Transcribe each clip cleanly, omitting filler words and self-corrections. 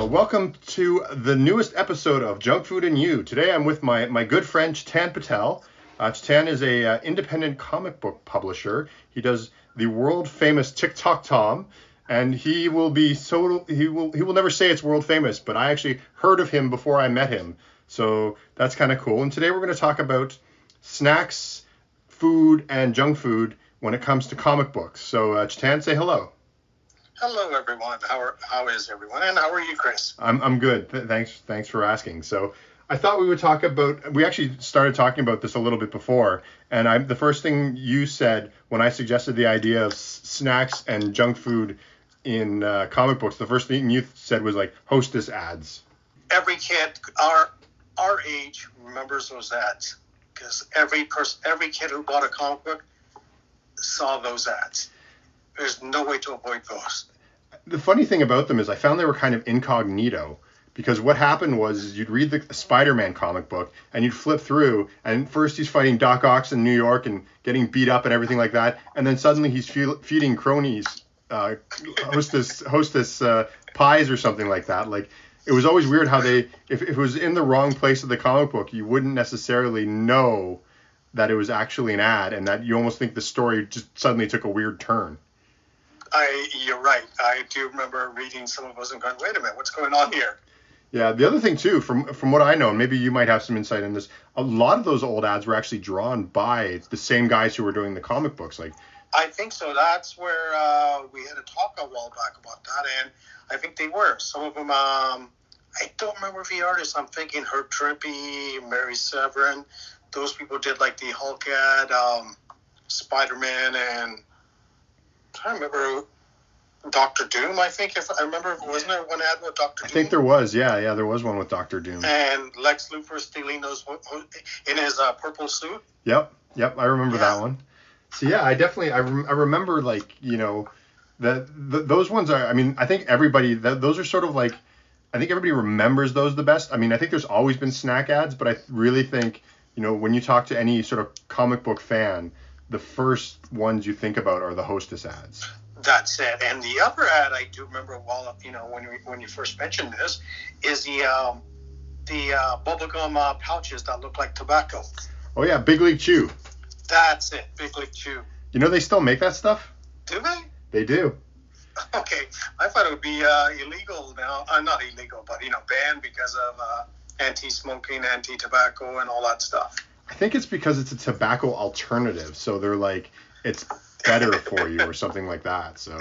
Welcome to the newest episode of Junk Food and You. Today I'm with my good friend Chetan Patel. Chetan is a independent comic book publisher. He does the world famous TikTok Tom, and he will never say it's world famous, but I actually heard of him before I met him, so that's kind of cool. And today we're going to talk about snacks, food, and junk food when it comes to comic books. So Chetan, say hello. Hello, everyone. How is everyone? And how are you, Chris? I'm good. Thanks for asking. So I thought we would talk about. We actually started talking about this a little bit before, and the first thing you said when I suggested the idea of snacks and junk food in comic books, the first thing you said was like hostess ads. Every kid our age remembers those ads because every kid who bought a comic book saw those ads. There's no way to avoid those. The funny thing about them is I found they were kind of incognito, because what happened was you'd read the Spider-Man comic book and you'd flip through, and first he's fighting Doc Ock in New York and getting beat up and everything like that, and then suddenly he's feeding cronies hostess pies or something like that. Like, it was always weird how if it was in the wrong place of the comic book, you wouldn't necessarily know that it was actually an ad, and that you almost think the story just suddenly took a weird turn. You're right. I do remember reading some of those and going, wait a minute, what's going on here? Yeah, the other thing too, from what I know, and maybe you might have some insight in this, a lot of those old ads were actually drawn by the same guys who were doing the comic books. Like, I think so. That's where we had a talk a while back about that, and I think they were. Some of them, I don't remember the artists. I'm thinking Herb Trimpe, Mary Severin. Those people did like the Hulk ad, Spider-Man, and I'm trying to remember Dr. Doom, I think. If I remember, wasn't there one ad with Dr. Doom? I think there was, yeah, there was one with Dr. Doom. And Lex Luthor stealing those in his purple suit. Yep, I remember that one. So yeah, I definitely, I remember, like, you know, those ones are, I mean, I think everybody, those are sort of like, I think everybody remembers those the best. I mean, I think there's always been snack ads, but I really think, you know, when you talk to any sort of comic book fan, the first ones you think about are the hostess ads. That's it. And the other ad I do remember, well, you know, when you first mentioned this, is the bubblegum pouches that look like tobacco. Oh yeah, Big League Chew. That's it, Big League Chew. You know they still make that stuff? Do they? They do. Okay, I thought it would be illegal now. Not illegal, but, you know, banned because of anti-smoking, anti-tobacco, and all that stuff. I think it's because it's a tobacco alternative, so they're like, it's better for you or something like that. So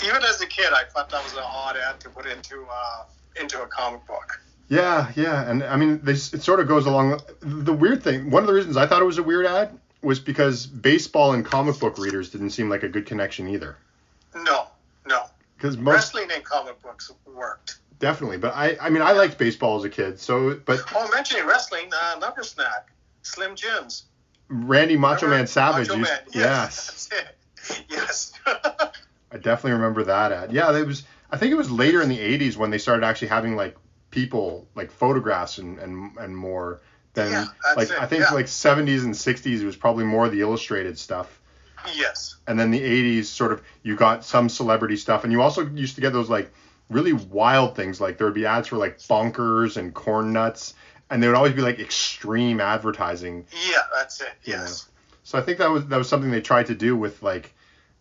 even as a kid, I thought that was an odd ad to put into a comic book. Yeah, and I mean, it sort of goes along. The weird thing, one of the reasons I thought it was a weird ad was because baseball and comic book readers didn't seem like a good connection either. No. Because wrestling and comic books worked. Definitely, but I mean, I liked baseball as a kid, so, but... Oh, mentioning wrestling, another snack, Slim Jims. Randy Macho Man Savage. Macho Man. Yes. Yes. I definitely remember that ad. Yeah, I think it was later in the 80s when they started actually having, like, people, like, photographs and more than, like, I think, like, 70s and 60s, it was probably more the illustrated stuff. Yes. And then the 80s, sort of, you got some celebrity stuff, and you also used to get those, like, really wild things, like there would be ads for like Bonkers and Corn Nuts, and they would always be like extreme advertising. Yeah, that's it. Yes. So I think that was something they tried to do with like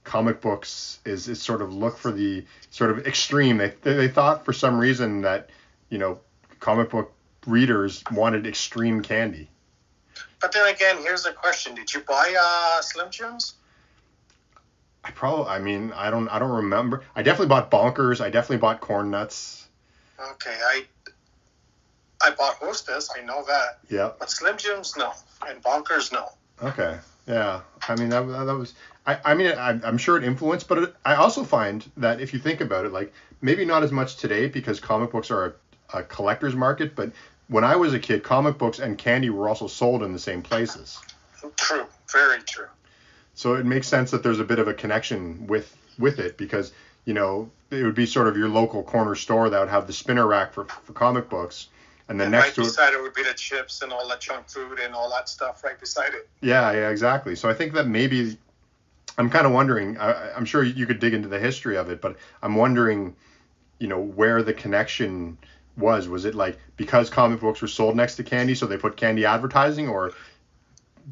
comic books is sort of look for the sort of extreme. They thought for some reason that, you know, comic book readers wanted extreme candy. But then again, here's the question: did you buy Slim Jims? I don't remember. I definitely bought Bonkers. I definitely bought Corn Nuts. Okay, I bought Hostess. I know that. Yeah. But Slim Jims, no, and Bonkers, no. Okay. Yeah. I mean that was. I'm sure it influenced, but I also find that if you think about it, like maybe not as much today because comic books are a collector's market, but when I was a kid, comic books and candy were also sold in the same places. True. Very true. So it makes sense that there's a bit of a connection with it because, you know, it would be sort of your local corner store that would have the spinner rack for comic books. And then next to it, right beside it would be the chips and all that junk food and all that stuff right beside it. Yeah, exactly. So I think that maybe I'm kind of wondering, I'm sure you could dig into the history of it, but I'm wondering, where the connection was. Was it like because comic books were sold next to candy, so they put candy advertising, or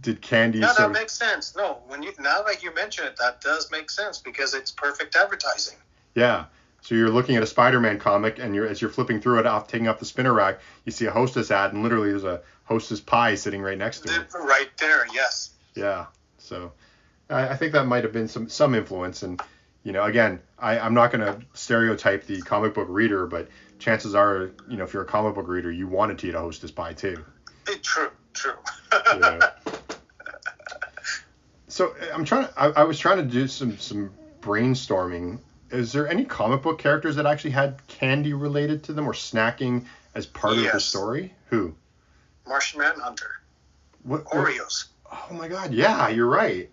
did candy Yeah, sort that of... makes sense. No, now that you mention it, that does make sense because it's perfect advertising. Yeah. So you're looking at a Spider-Man comic, and as you're flipping through it, taking off the spinner rack, you see a Hostess ad, and literally there's a Hostess pie sitting right next to it. Right there, yes. Yeah. So I think that might have been some influence. And, again, I'm not going to stereotype the comic book reader, but chances are, if you're a comic book reader, you wanted to eat a Hostess pie too. True. Yeah. So I was trying to do some brainstorming. Is there any comic book characters that actually had candy related to them or snacking as part of the story? Who? Martian Manhunter. What? Oreos. Oh my God! Yeah, you're right.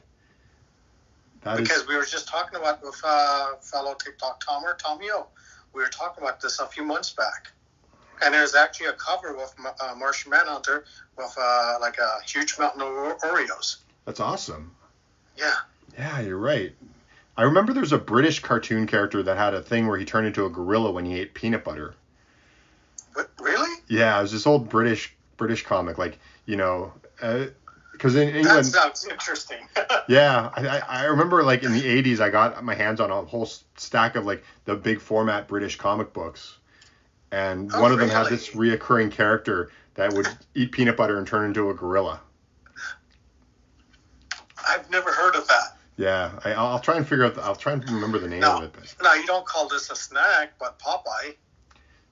Because we were just talking about with fellow TikTok Tomio. We were talking about this a few months back, and there's actually a cover with Martian Manhunter with like a huge mountain of Oreos. That's awesome. Yeah. Yeah, you're right. I remember there's a British cartoon character that had a thing where he turned into a gorilla when he ate peanut butter. What, really? Yeah, it was this old British comic, like, because in England... That sounds interesting. Yeah, I remember, like, in the 80s, I got my hands on a whole stack of, like, the big format British comic books. And one of them had this reoccurring character that would eat peanut butter and turn into a gorilla. I've never heard of that. Yeah, I'll try and I'll try and remember the name of it. But... No, you don't call this a snack, but Popeye.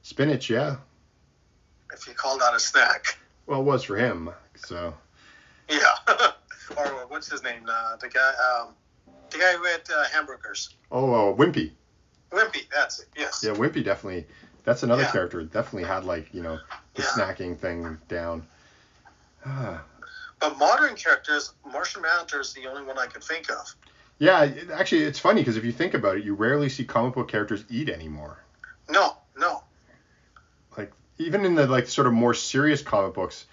Spinach, yeah. If you call that a snack. Well, it was for him, so. Yeah. Or what's his name? The guy who had hamburgers. Oh, Wimpy. Wimpy, that's it. Yes. Yeah, Wimpy definitely. That's another character. Definitely had the snacking thing down. But modern characters, Martian Manhunter is the only one I could think of. Yeah, actually, it's funny because if you think about it, you rarely see comic book characters eat anymore. No. Like, even in the, sort of more serious comic books,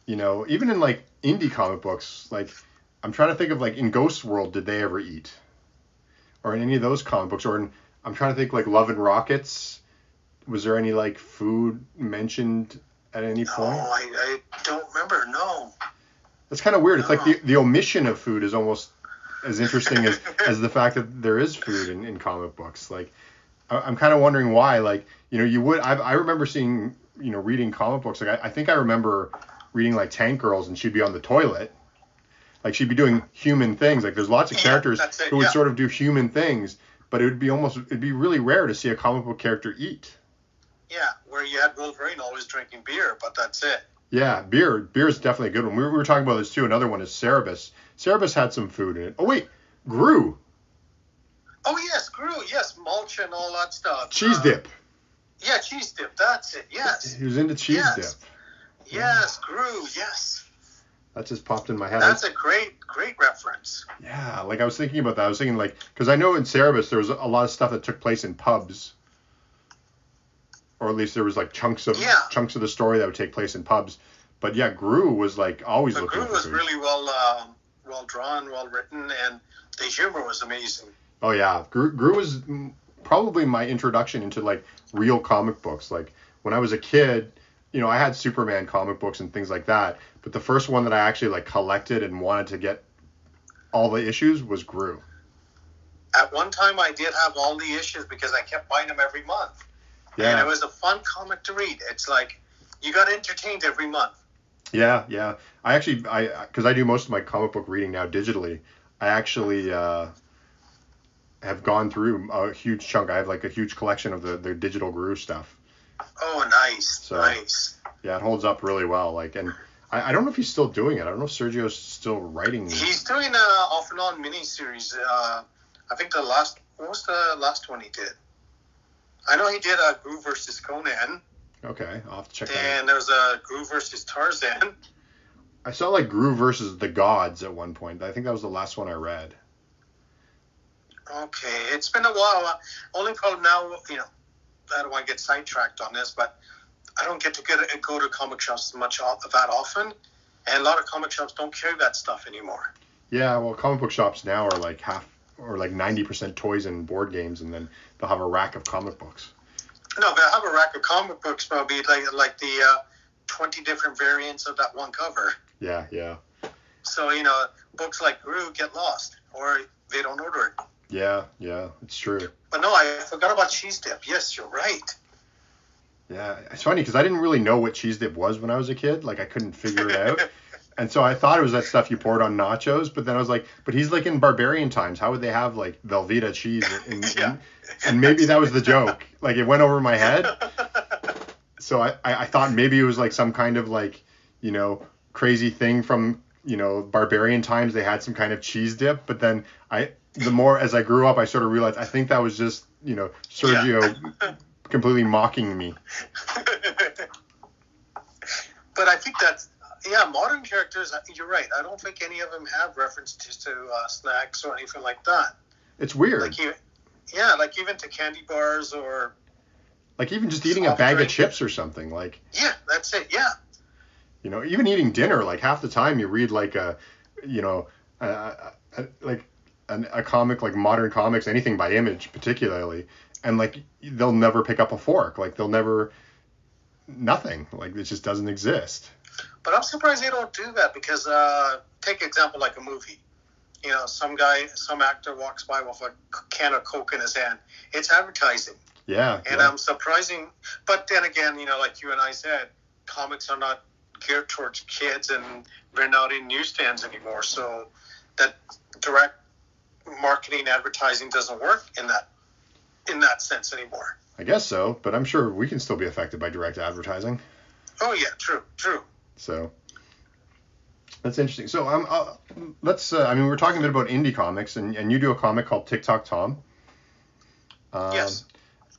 even in, indie comic books, I'm trying to think of, in Ghost World, did they ever eat? Or in any of those comic books, or I'm trying to think, Love and Rockets, was there any, food mentioned at any point? No, I don't remember, no. It's kind of weird. It's like the omission of food is almost as interesting as the fact that there is food in comic books. I'm kind of wondering why. I remember seeing, reading comic books. I think I remember reading Tank Girls, and she'd be on the toilet. She'd be doing human things. There's lots of characters who would sort of do human things, but it'd be really rare to see a comic book character eat. Yeah, where you had Wolverine always drinking beer, but that's it. Yeah, beer is definitely a good one. We were talking about this too. Another one is Cerebus. Cerebus had some food in it. Oh wait, Gru. Oh yes, Gru. Yes, mulch and all that stuff. Cheese dip. Yeah, cheese dip. That's it. Yes. He was into cheese dip. Yes, Gru. Yes. That just popped in my head. That's a great reference. Yeah, I was thinking about that. I was thinking because I know in Cerebus there was a lot of stuff that took place in pubs. Or at least there was chunks of the story that would take place in pubs. But yeah, Gru was always looking for food. Gru was really well drawn, well written, and the humor was amazing. Oh yeah, Gru was probably my introduction into real comic books. When I was a kid, I had Superman comic books and things like that. But the first one that I actually collected and wanted to get all the issues was Gru. At one time, I did have all the issues because I kept buying them every month. Yeah. And it was a fun comic to read. It's you got entertained every month. Yeah. I actually, because I do most of my comic book reading now digitally, I actually have gone through a huge chunk. I have a huge collection of the digital Gru stuff. Oh, nice. So, nice. Yeah, it holds up really well. And I don't know if he's still doing it. I don't know if Sergio's still writing. He's doing an off and on miniseries. I think what was the last one he did? I know he did a Gru versus Conan. Okay, I'll have to check that out. And there was a Gru versus Tarzan. I saw Gru versus the Gods at one point. I think that was the last one I read. Okay, it's been a while. Only problem now, I don't want to get sidetracked on this, but I don't get to go to comic shops that often, and a lot of comic shops don't carry that stuff anymore. Yeah, well, comic book shops now are half or 90% toys and board games, and then they'll have a rack of comic books. No, but I have a rack of comic books, probably like the 20 different variants of that one cover. Yeah, yeah. So, books like Gru get lost, or they don't order it. Yeah, it's true. But no, I forgot about cheese dip. Yes, you're right. Yeah, it's funny because I didn't really know what cheese dip was when I was a kid. Like, I couldn't figure it out. And so I thought it was that stuff you poured on nachos, but then I was like, but he's like in barbarian times. How would they have like Velveeta cheese? And maybe that was the joke. Like, it went over my head. So I thought maybe it was like some kind of like, crazy thing from, barbarian times. They had some kind of cheese dip. But then the more as I grew up, I sort of realized I think that was just, Sergio completely mocking me. But I think that's, modern characters, you're right. I don't think any of them have references to snacks or anything like that. It's weird. Like even to candy bars or... Like even just eating a bag of chips or something. Like. Yeah, that's it, yeah. Even eating dinner, like half the time you read like a comic, like modern comics, anything by Image particularly, and like they'll never pick up a fork. Like they'll never... Nothing. Like it just doesn't exist. But I'm surprised they don't do that because, take an example like a movie. Some actor walks by with a can of Coke in his hand. It's advertising. Yeah. And I'm surprising. But then again, like you and I said, comics are not geared towards kids and they're not in newsstands anymore. So that direct marketing advertising doesn't work in that sense anymore. I guess so, but I'm sure we can still be affected by direct advertising. Oh, yeah, true. So that's interesting. So let's. We're talking a bit about indie comics, and you do a comic called TikTok Tom. Yes.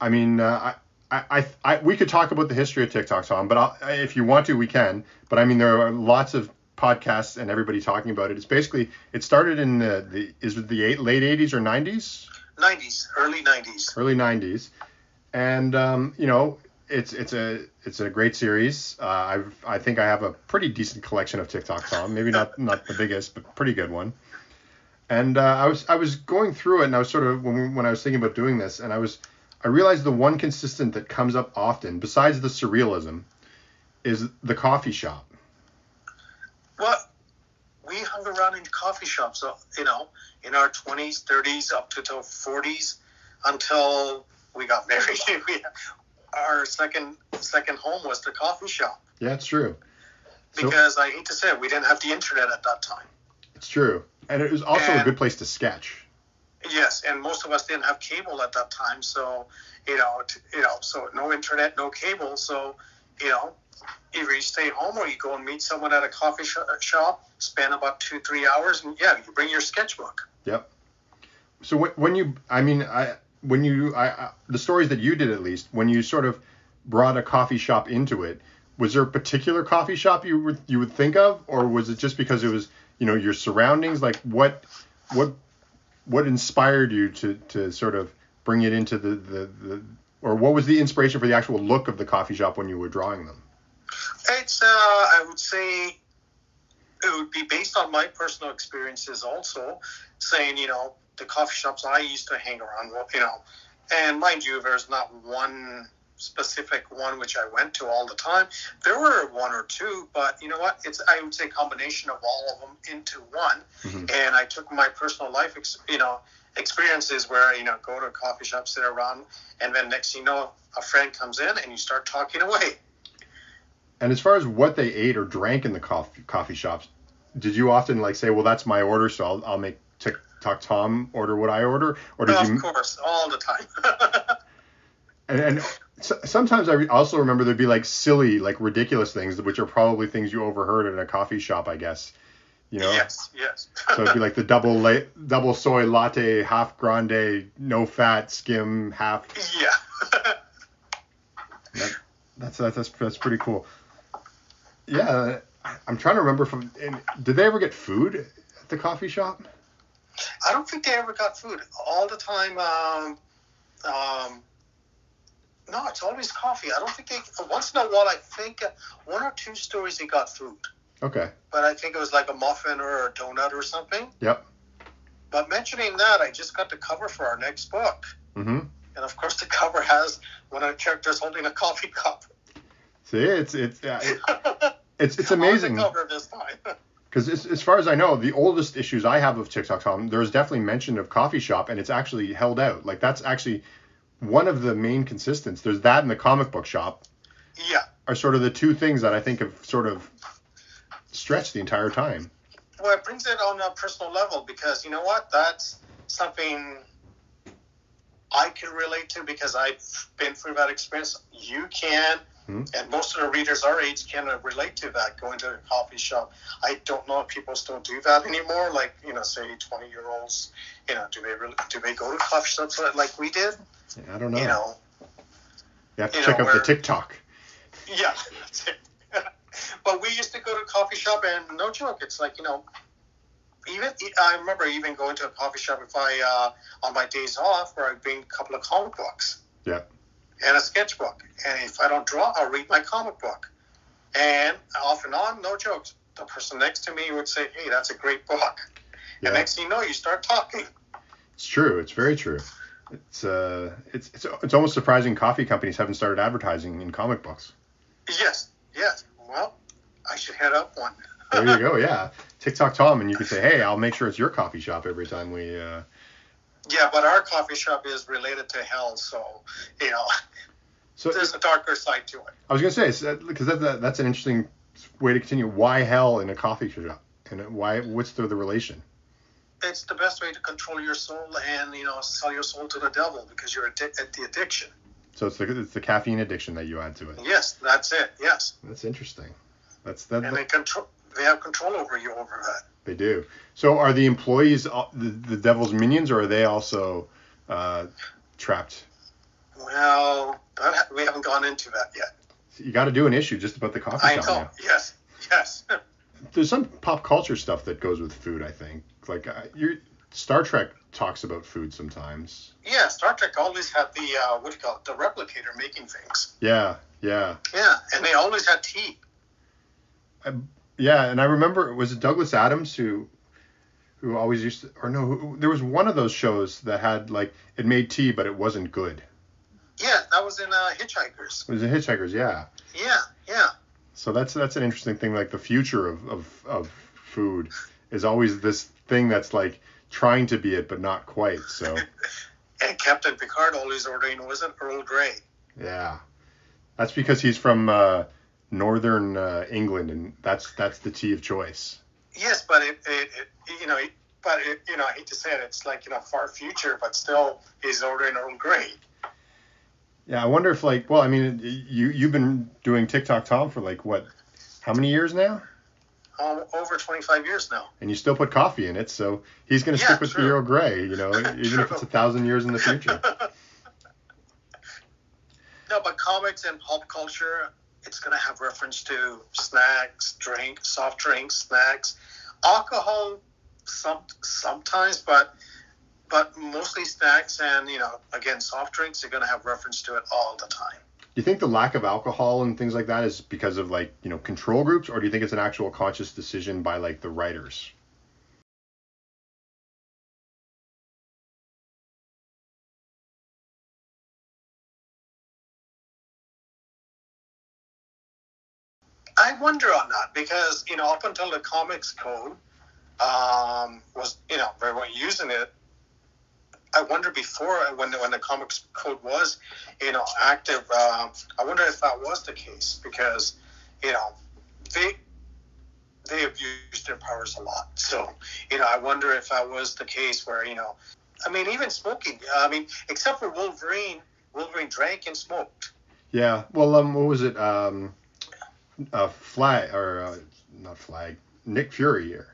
We could talk about the history of TikTok Tom, but if you want to, we can. But there are lots of podcasts and everybody talking about it. It's basically it started in the late 80s or 90s? 90s, early 90s. Early 90s, and It's a great series. I think I have a pretty decent collection of TikTok Tom. Maybe not the biggest, but pretty good one. And I was going through it, and I was sort of when I was thinking about doing this, and I realized the one consistent that comes up often, besides the surrealism, is the coffee shop. Well, we hung around in coffee shops, in our 20s, 30s, up to 40s, until we got married. Our second home was the coffee shop. Yeah, it's true. Because I hate to say it, we didn't have the internet at that time. It's true. And it was also a good place to sketch. Yes, and most of us didn't have cable at that time, so so no internet, no cable, so either you stay home or you go and meet someone at a coffee shop, spend about 2-3 hours, and you bring your sketchbook. Yep. So the stories that you did, at least, when you sort of brought a coffee shop into it, was there a particular coffee shop you would think of, or was it just because it was your surroundings? Like what inspired you to sort of bring it into the or what was the inspiration for the actual look of the coffee shop when you were drawing them? It's I would say it would be based on my personal experiences also, saying the coffee shops I used to hang around with, and mind you, there's not one specific one which I went to all the time. There were one or two, but you know what? It's, I would say, a combination of all of them into one. Mm-hmm. And I took my personal life, experiences where, go to a coffee shop, sit around, and then next thing you know, a friend comes in and you start talking away. And as far as what they ate or drank in the coffee shops, did you often say, well, that's my order, so I'll make TikTok Tom order what I order? Or did Of course, all the time. and sometimes I also remember there'd be silly, ridiculous things, which are probably things you overheard in a coffee shop, I guess. Yes. So it'd be the double soy latte, half grande, no fat, skim, half. Yeah. That's pretty cool. Yeah, I'm trying to remember did they ever get food at the coffee shop? I don't think they ever got food. All the time, no, it's always coffee. I don't think once in a while, I think one or two stories they got food. Okay. But I think it was a muffin or a donut or something. Yep. But mentioning that, I just got the cover for our next book. Mm-hmm. And of course, the cover has one of the characters holding a coffee cup. See, it's On amazing. the cover this time. Because as far as I know, the oldest issues I have of TikTok Tom, there's definitely mention of coffee shop, and it's actually held out. Like that's actually one of the main consistents. There's that and the comic book shop. Yeah. Are sort of the two things that I think have sort of stretched the entire time. Well, it brings it on a personal level because you know what? That's something I can relate to because I've been through that experience. You can. And most of the readers our age can relate to that, going to a coffee shop. I don't know if people still do that anymore, like, say 20-year-olds, do they go to coffee shops like we did? Yeah, I don't know. You have to check out the TikTok. Yeah, that's it. But we used to go to a coffee shop, and no joke, it's like, even I remember even going to a coffee shop if I, on my days off, where I'd bring a couple of comic books. Yeah. And a sketchbook. And if I don't draw, I'll read my comic book. And off and on, no jokes, the person next to me would say, hey, that's a great book. Yeah. And next thing you know, you start talking. It's true. It's very true. It's almost surprising coffee companies haven't started advertising in comic books. Yes. Well, I should head up one. There you go, yeah. TikTok Tom, and you could say, hey, I'll make sure it's your coffee shop every time we... Yeah, but our coffee shop is related to hell, so there's a darker side to it. I was going to say, because that's an interesting way to continue. Why hell in a coffee shop? And what's the relation? It's the best way to control your soul and, sell your soul to the devil because you're at the addiction. So it's the caffeine addiction that you add to it. Yes, that's it, yes. That's interesting. And they have control over you over that. They do. So are the employees the devil's minions, or are they also trapped? Well, we haven't gone into that yet. You got to do an issue just about the coffee shop now. Yes. There's some pop culture stuff that goes with food, I think. Like Star Trek talks about food sometimes. Yeah, Star Trek always had the replicator making things. Yeah. Yeah, and they always had tea. Yeah, and I remember, was it Douglas Adams who always used to, or no, there was one of those shows that had, like, it made tea, but it wasn't good. Yeah, that was in Hitchhikers. It was in Hitchhikers, yeah. Yeah. So that's an interesting thing, like, the future of food is always this thing that's, like, trying to be it, but not quite, so. And Captain Picard always ordering wasn't Earl Grey. Yeah. That's because he's from northern England, and that's the tea of choice. Yes, but I hate to say it, it's like far future, but still he's ordering Earl Grey. Yeah, I wonder if you've been doing TikTok Tom for how many years now? Over 25 years now. And you still put coffee in it, so he's going to stick with the Earl Grey, even if it's 1,000 years in the future. No, but comics and pop culture, it's going to have reference to snacks, soft drinks, snacks, alcohol sometimes, but mostly snacks and, again, soft drinks are going to have reference to it all the time. Do you think the lack of alcohol and things like that is because of control groups, or do you think it's an actual conscious decision by the writers? I wonder on that because, up until the comics code was, they weren't using it. I wonder before when the comics code was, active, I wonder if that was the case because, they have used their powers a lot. So, I wonder if that was the case where, even smoking, except for Wolverine drank and smoked. Yeah. Well, what was it? Not Flag. Nick Fury here.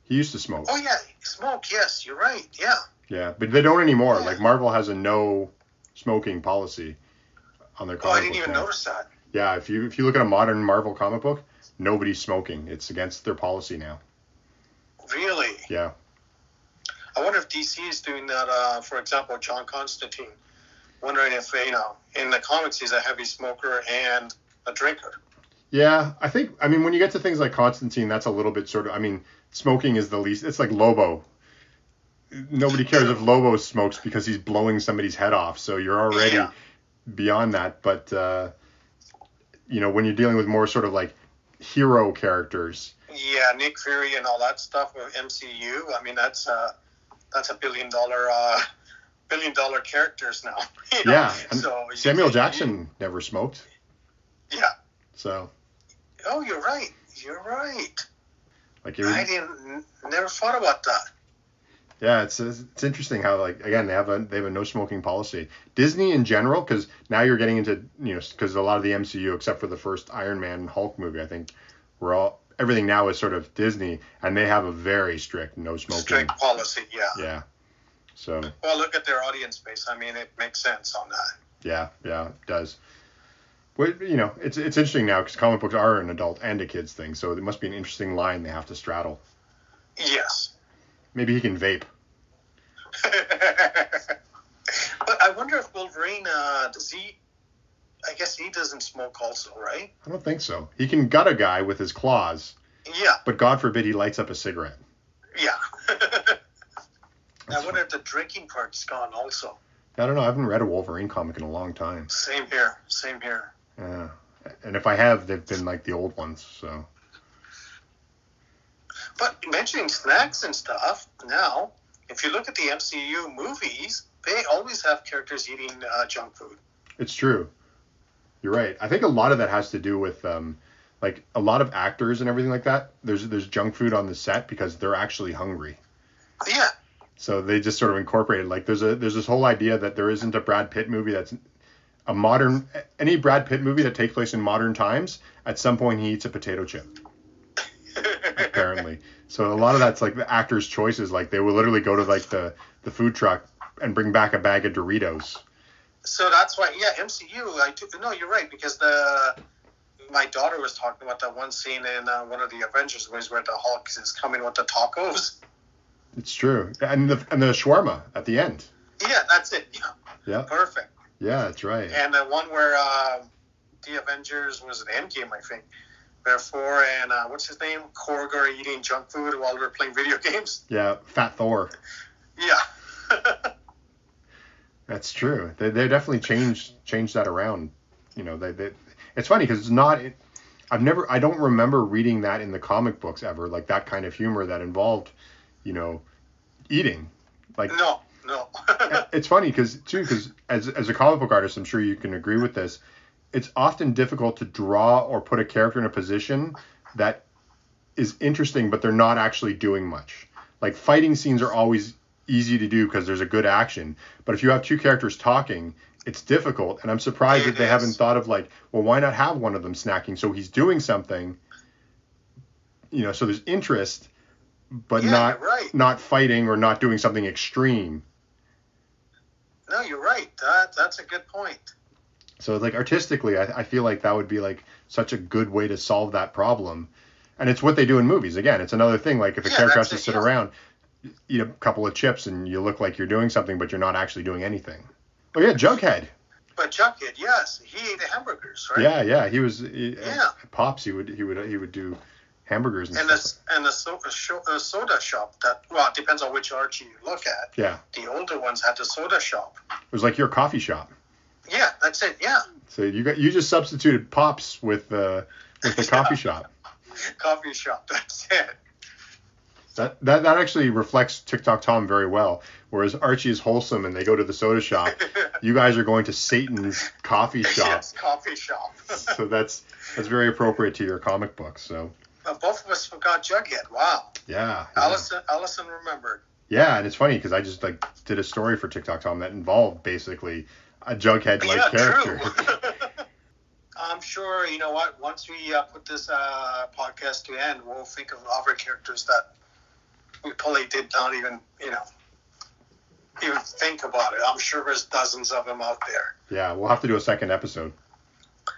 He used to smoke. Oh yeah, smoke. Yes, you're right. Yeah. Yeah, but they don't anymore. Yeah. Marvel has a no smoking policy on their comic book. I didn't even notice that. Yeah, if you look at a modern Marvel comic book, nobody's smoking. It's against their policy now. Really? Yeah. I wonder if DC is doing that. For example, John Constantine. Wondering if in the comics he's a heavy smoker and a drinker. Yeah, I think, when you get to things like Constantine, that's a little bit smoking is the least, it's like Lobo. nobody cares if Lobo smokes because he's blowing somebody's head off. So you're already beyond that. But, when you're dealing with more sort of like hero characters. Yeah, Nick Fury and all that stuff with MCU. I mean, that's a $1 billion characters now. Yeah. So Samuel Jackson never smoked. Yeah. So. Oh, you're right. You're right. Like I never thought about that. Yeah, it's interesting how, like, again, they have a no smoking policy. Disney in general, because now you're getting into, because a lot of the MCU, except for the first Iron Man and Hulk movie, I think everything now is sort of Disney, and they have a very strict no smoking. Strict policy, yeah. Yeah. So. Well, look at their audience base. I mean, it makes sense on that. Yeah, it does. Well, it's interesting now because comic books are an adult and a kid's thing, so it must be an interesting line they have to straddle. Yes. Maybe he can vape. But I wonder if Wolverine, does he? I guess he doesn't smoke also, right? I don't think so. He can gut a guy with his claws. Yeah. But God forbid he lights up a cigarette. Yeah. I wonder if the drinking part's gone also. I don't know. I haven't read a Wolverine comic in a long time. Same here. Yeah. And if I have, they've been like the old ones, so. But mentioning snacks and stuff, now, if you look at the MCU movies, they always have characters eating junk food. It's true. You're right. I think a lot of that has to do with, like, a lot of actors and everything like that. There's junk food on the set because they're actually hungry. Yeah. So they just sort of incorporated, like, there's this whole idea that there isn't a Brad Pitt movie that's any Brad Pitt movie that takes place in modern times, at some point he eats a potato chip. Apparently. So a lot of that's like the actors' choices. Like they will literally go to like the food truck and bring back a bag of Doritos. So that's why, MCU, no, you're right, because my daughter was talking about that one scene in one of the Avengers movies where the Hulk is coming with the tacos. It's true. And the shawarma at the end. Yeah, that's it. Yeah. Perfect. Yeah, that's right. And the one where the Avengers was an Endgame, I think. Therefore, and what's his name? Korg are eating junk food while we're playing video games. Yeah, Fat Thor. Yeah. That's true. They definitely changed that around. They it's funny because it's not. I don't remember reading that in the comic books ever, like that kind of humor that involved, eating. Like no. It's funny because as a comic book artist, I'm sure you can agree with this. It's often difficult to draw or put a character in a position that is interesting, but they're not actually doing much. Like fighting scenes are always easy to do because there's a good action. But if you have two characters talking, it's difficult. And I'm surprised that they haven't thought of like, well, why not have one of them snacking? So he's doing something, so there's interest, but not fighting or not doing something extreme. No, you're right. That's a good point. So like artistically, I feel like that would be like such a good way to solve that problem. And it's what they do in movies. Again, it's another thing. Like if a character has to sit around, eat a couple of chips and you look like you're doing something, but you're not actually doing anything. Oh yeah, Jughead. But Jughead, yes, he ate hamburgers, right? Yeah, he was. At Pops, he would do hamburgers and stuff. And the soda shop. It depends on which Archie you look at. Yeah. The older ones had the soda shop. It was like your coffee shop. Yeah, that's it. Yeah. So you just substituted Pops with the coffee shop. Coffee shop. That's it. That actually reflects TikTok Tom very well. Whereas Archie is wholesome and they go to the soda shop, you guys are going to Satan's coffee shop. Yes, coffee shop. So that's very appropriate to your comic book. So. Both of us forgot Jughead. Wow. Yeah. Allison remembered. Yeah, and it's funny because I just like did a story for TikTok Tom that involved basically a Jughead-like character. True. I'm sure, you know what, once we put this podcast to end, we'll think of other characters that we probably did not even think about it. I'm sure there's dozens of them out there. Yeah, we'll have to do a second episode.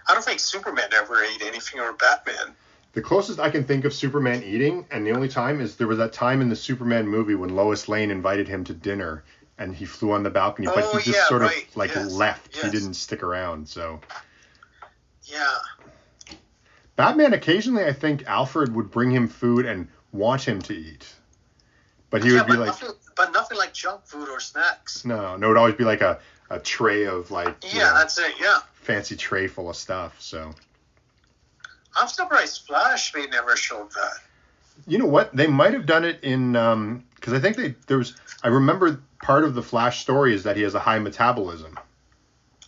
I don't think Superman ever ate anything, or Batman. The closest I can think of Superman eating, and the only time is there was that time in the Superman movie when Lois Lane invited him to dinner, and he flew on the balcony, but he just sort of left. Yes. He didn't stick around, so. Yeah. Batman, occasionally I think Alfred would bring him food and want him to eat. But he would be like... but nothing like junk food or snacks. No, it would always be like a tray of like That's it. Yeah, fancy tray full of stuff. So I'm surprised Flash they never showed that. You know what? They might have done it in because I think I remember part of the Flash story is that he has a high metabolism.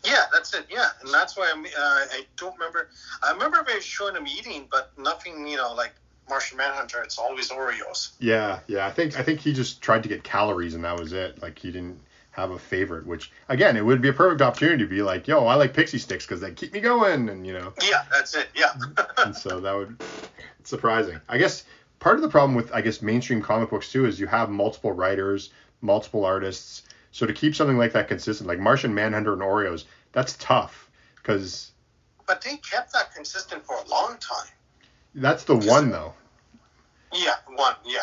Yeah, that's it. Yeah, and that's why I don't remember. I remember they showing him eating, but nothing. Like Martian Manhunter, it's always Oreos. Yeah. I think he just tried to get calories and that was it. Like he didn't have a favorite, which again, it would be a perfect opportunity to be like, yo, I like Pixie Sticks because they keep me going, and Yeah, that's it. Yeah. And so that would it's surprising. I guess part of the problem with mainstream comic books too is you have multiple writers, multiple artists. So to keep something like that consistent, like Martian Manhunter and Oreos, that's tough because. But they kept that consistent for a long time. That's the one though. Yeah, one. Yeah.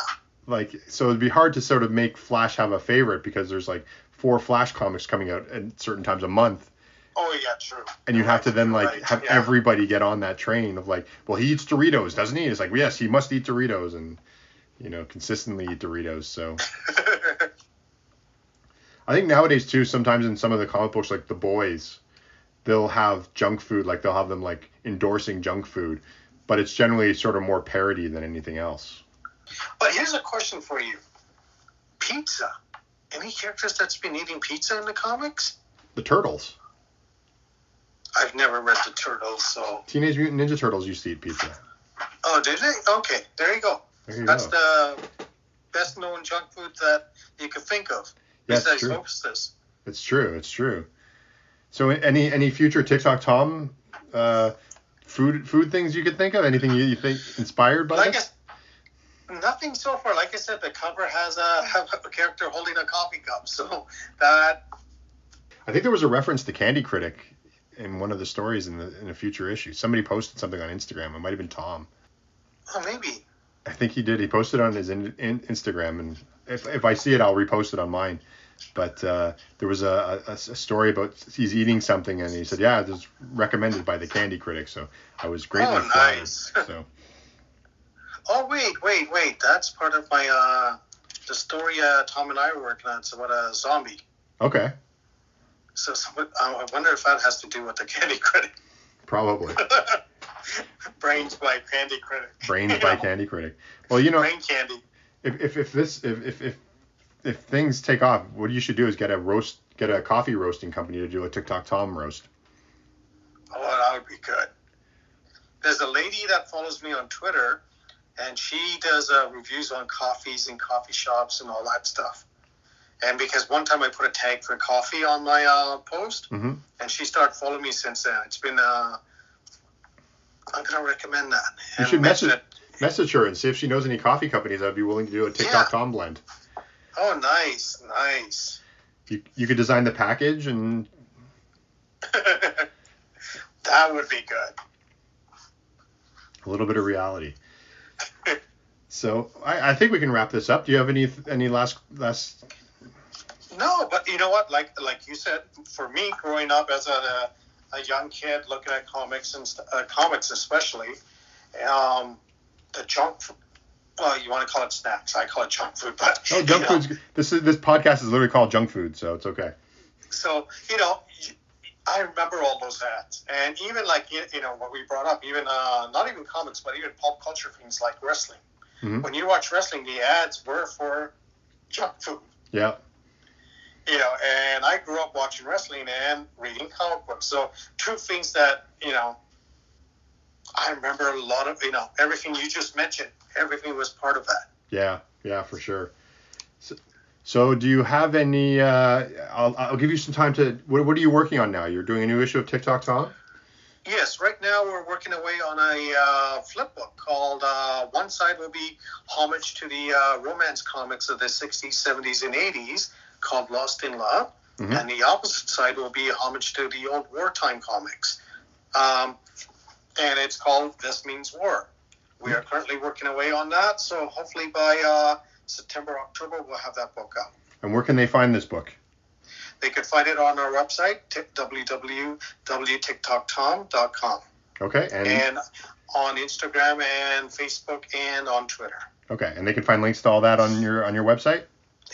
Like, so it'd be hard to sort of make Flash have a favorite because there's like 4 Flash comics coming out at certain times a month. Oh yeah, true. And you have to then have everybody get on that train of like, well, he eats Doritos, doesn't he? It's like, well, yes, he must eat Doritos and consistently eat Doritos. So. I think nowadays too, sometimes in some of the comic books, like The Boys, they'll have junk food, like they'll have them like endorsing junk food, but it's generally sort of more parody than anything else. But here's a question for you. Pizza. Any characters that's been eating pizza in the comics? The Turtles. I've never read the Turtles, so. Teenage Mutant Ninja Turtles used to eat pizza. Oh, did they? Okay, there you go. That's the best known junk food that you could think of. Yeah, it's true. Hostess. It's true. So any future TikTok Tom food things you could think of? Anything you think inspired by this? Nothing so far. Like I said, the cover has a character holding a coffee cup. So that. I think there was a reference to Candy Critic in one of the stories in a future issue. Somebody posted something on Instagram. It might have been Tom. Oh, maybe. I think he did. He posted on his Instagram, and if I see it, I'll repost it on mine. But there was a story about he's eating something, and he said, "Yeah, this is recommended by the Candy Critic." So I was greatly flattered. Nice. So. Oh wait! That's part of my the story Tom and I were working on. It's about a zombie. Okay. So I wonder if that has to do with the Candy Critic. Probably. Brains by Candy Critic. Brains by Candy Critic. Well, brain candy. If things take off, what you should do is get a coffee roasting company to do a TikTok Tom roast. Oh, that would be good. There's a lady that follows me on Twitter, and she does reviews on coffees and coffee shops and all that stuff. And because one time I put a tag for coffee on my post, and she started following me since then. It's been I'm gonna recommend that. You should message her and see if she knows any coffee companies that would be willing to do a TikTok Tom blend. Oh, nice. You could design the package and. That would be good. A little bit of reality. So I think we can wrap this up. Do you have any last? No, but you know what? Like you said, for me, growing up as a young kid looking at comics and comics especially, the junk. Well, you want to call it snacks. I call it junk food, but junk food's. This podcast is literally called Junk Food, so it's okay. So I remember all those ads, and even what we brought up, even not even comics, but even pop culture things like wrestling. Mm-hmm. When you watch wrestling, the ads were for junk food. Yeah. And I grew up watching wrestling and reading comic books. So two things that I remember a lot of everything you just mentioned. Everything was part of that. Yeah, for sure. So do you have any? I'll give you some time to. What are you working on now? You're doing a new issue of TikTok Tom? Yes, right now we're working away on a flip book called. One side will be homage to the romance comics of the 60s, 70s, and 80s called Lost in Love, and the opposite side will be a homage to the old wartime comics, and it's called This Means War. We are currently working away on that, so hopefully by September, October, we'll have that book out. And where can they find this book? They could find it on our website, www.tiktoktom.com. Okay. And on Instagram and Facebook and on Twitter. Okay. And they can find links to all that on your website?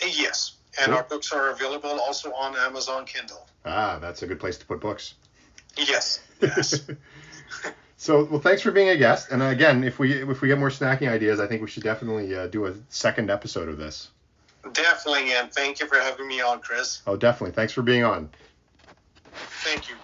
Yes, and Cool. our books are available also on Amazon Kindle. Ah, that's a good place to put books. Yes, yes. So, well, thanks for being a guest. And again, if we get more snacking ideas, I think we should definitely do a second episode of this. Definitely, and thank you for having me on, Chris. Oh, definitely. Thanks for being on. Thank you.